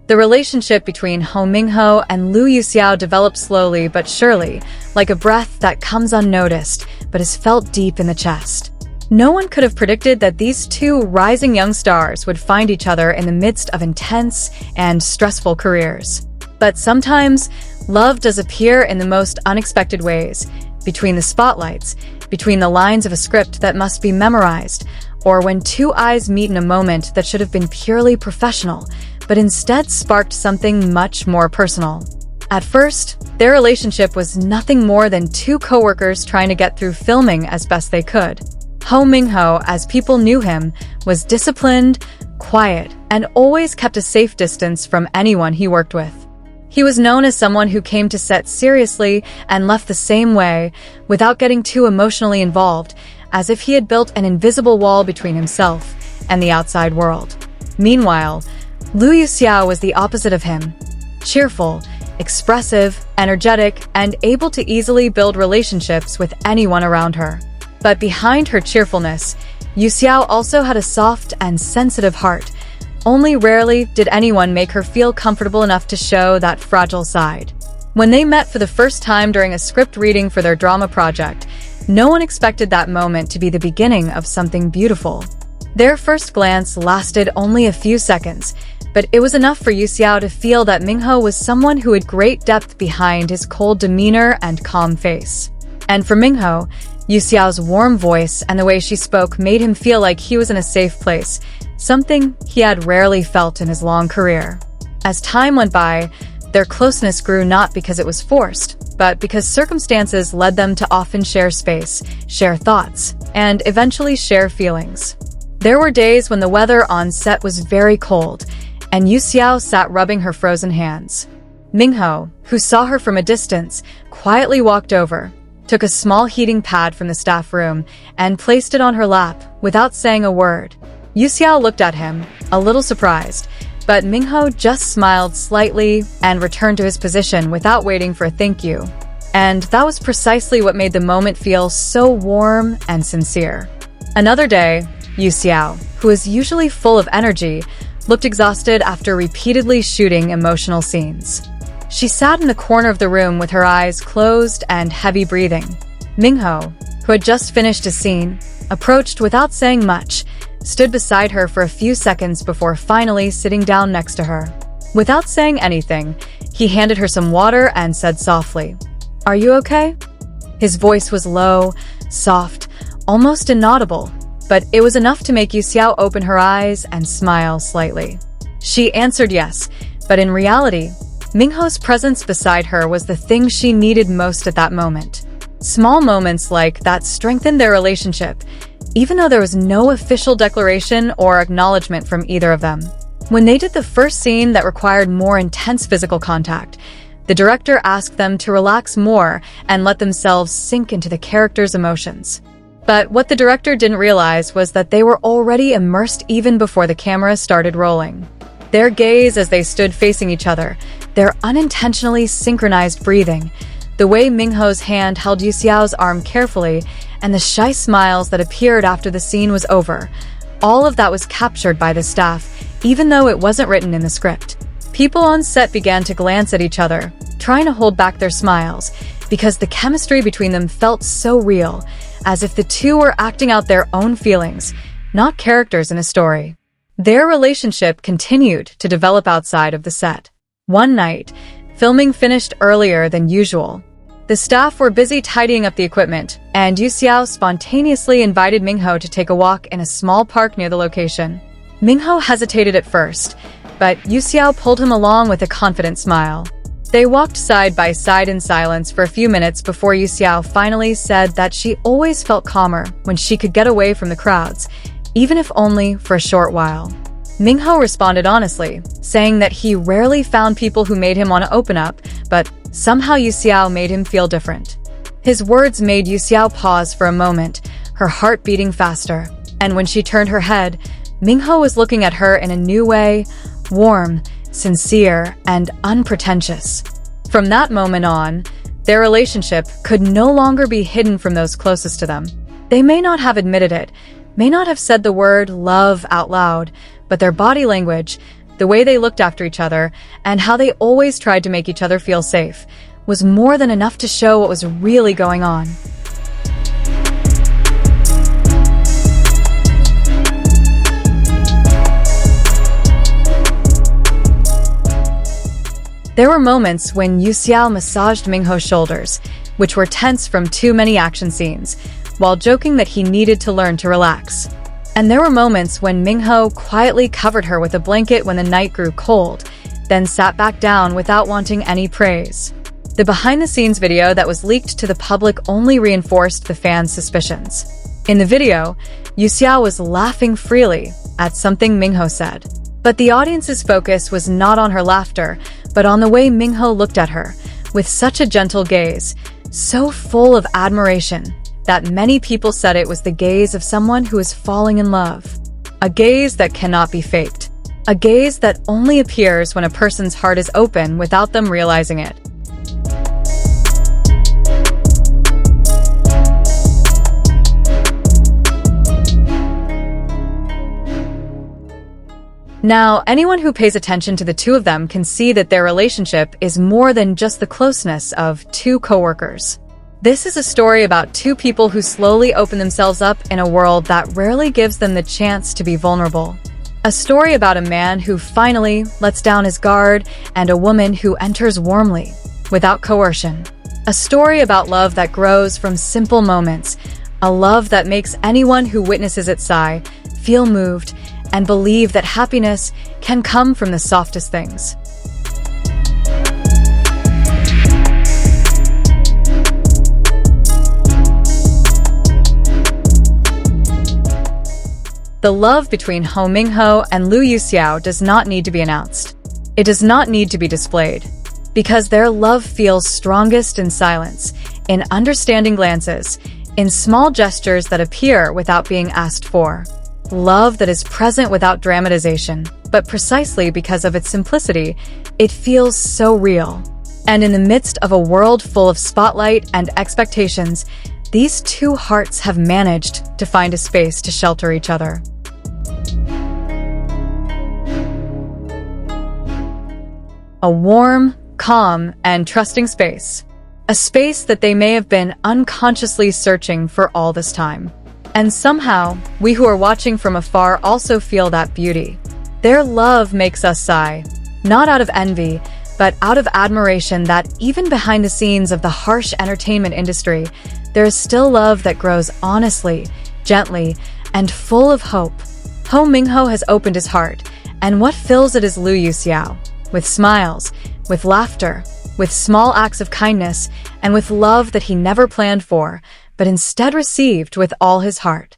The relationship between Hou Minghao and Liu Yuxiao developed slowly but surely, like a breath that comes unnoticed but is felt deep in the chest. No one could have predicted that these two rising young stars would find each other in the midst of intense and stressful careers. But sometimes, love does appear in the most unexpected ways, between the spotlights, between the lines of a script that must be memorized, or when two eyes meet in a moment that should have been purely professional, but instead sparked something much more personal. At first, their relationship was nothing more than two coworkers trying to get through filming as best they could. Hou Minghao, as people knew him, was disciplined, quiet, and always kept a safe distance from anyone he worked with. He was known as someone who came to set seriously and left the same way, without getting too emotionally involved, as if he had built an invisible wall between himself and the outside world. Meanwhile, Liu Yuxiao was the opposite of him. Cheerful, expressive, energetic, and able to easily build relationships with anyone around her. But behind her cheerfulness, Yuxiao also had a soft and sensitive heart. Only rarely did anyone make her feel comfortable enough to show that fragile side. When they met for the first time during a script reading for their drama project, no one expected that moment to be the beginning of something beautiful. Their first glance lasted only a few seconds, but it was enough for Yuxiao to feel that Minghao was someone who had great depth behind his cold demeanor and calm face. And for Minghao, Yuxiao's warm voice and the way she spoke made him feel like he was in a safe place, something he had rarely felt in his long career. As time went by, their closeness grew not because it was forced, but because circumstances led them to often share space, share thoughts, and eventually share feelings. There were days when the weather on set was very cold, and Yuxiao sat rubbing her frozen hands. Minghao, who saw her from a distance, quietly walked over, took a small heating pad from the staff room, and placed it on her lap, without saying a word. Yuxiao looked at him, a little surprised, but Minghao just smiled slightly and returned to his position without waiting for a thank you. And that was precisely what made the moment feel so warm and sincere. Another day, Yuxiao, who is usually full of energy, looked exhausted after repeatedly shooting emotional scenes. She sat in the corner of the room with her eyes closed and heavy breathing. Minghao, who had just finished a scene, approached without saying much, stood beside her for a few seconds before finally sitting down next to her. Without saying anything, he handed her some water and said softly, "Are you okay?" His voice was low, soft, almost inaudible, but it was enough to make Yuxiao open her eyes and smile slightly. She answered yes, but in reality, Minghao's presence beside her was the thing she needed most at that moment. Small moments like that strengthened their relationship, even though there was no official declaration or acknowledgement from either of them. When they did the first scene that required more intense physical contact, the director asked them to relax more and let themselves sink into the characters' emotions. But what the director didn't realize was that they were already immersed even before the camera started rolling. Their gaze as they stood facing each other, their unintentionally synchronized breathing, the way Minghao's hand held Yuxiao's arm carefully, and the shy smiles that appeared after the scene was over, all of that was captured by the staff, even though it wasn't written in the script. People on set began to glance at each other, trying to hold back their smiles, because the chemistry between them felt so real, as if the two were acting out their own feelings, not characters in a story. Their relationship continued to develop outside of the set. One night, filming finished earlier than usual. The staff were busy tidying up the equipment, and Yuxiao spontaneously invited Minghao to take a walk in a small park near the location. Minghao hesitated at first, but Yuxiao pulled him along with a confident smile. They walked side by side in silence for a few minutes before Yuxiao finally said that she always felt calmer when she could get away from the crowds, even if only for a short while. Minghao responded honestly, saying that he rarely found people who made him want to open up, but somehow Yuxiao made him feel different. His words made Yuxiao pause for a moment, her heart beating faster, and when she turned her head, Minghao was looking at her in a new way, warm, sincere, and unpretentious. From that moment on, their relationship could no longer be hidden from those closest to them. They may not have admitted it, may not have said the word love out loud, but their body language, the way they looked after each other, and how they always tried to make each other feel safe, was more than enough to show what was really going on. There were moments when Yuxiao massaged Minghao's shoulders, which were tense from too many action scenes, while joking that he needed to learn to relax. And there were moments when Minghao quietly covered her with a blanket when the night grew cold, then sat back down without wanting any praise. The behind-the-scenes video that was leaked to the public only reinforced the fans' suspicions. In the video, Yuxiao was laughing freely at something Minghao said. But the audience's focus was not on her laughter, but on the way Minghao looked at her, with such a gentle gaze, so full of admiration, that many people said it was the gaze of someone who is falling in love. A gaze that cannot be faked. A gaze that only appears when a person's heart is open without them realizing it. Now, anyone who pays attention to the two of them can see that their relationship is more than just the closeness of two coworkers. This is a story about two people who slowly open themselves up in a world that rarely gives them the chance to be vulnerable. A story about a man who finally lets down his guard and a woman who enters warmly, without coercion. A story about love that grows from simple moments, a love that makes anyone who witnesses it sigh, feel moved, and believe that happiness can come from the softest things. The love between Hou Minghao and Liu Yuxiao does not need to be announced. It does not need to be displayed, because their love feels strongest in silence, in understanding glances, in small gestures that appear without being asked for. Love that is present without dramatization, but precisely because of its simplicity, it feels so real. And in the midst of a world full of spotlight and expectations, these two hearts have managed to find a space to shelter each other. A warm, calm, and trusting space. A space that they may have been unconsciously searching for all this time. And somehow, we who are watching from afar also feel that beauty. Their love makes us sigh, not out of envy, but out of admiration that even behind the scenes of the harsh entertainment industry, there is still love that grows honestly, gently, and full of hope. Hou Minghao has opened his heart, and what fills it is Liu Yuxiao, with smiles, with laughter, with small acts of kindness, and with love that he never planned for, but instead received with all his heart.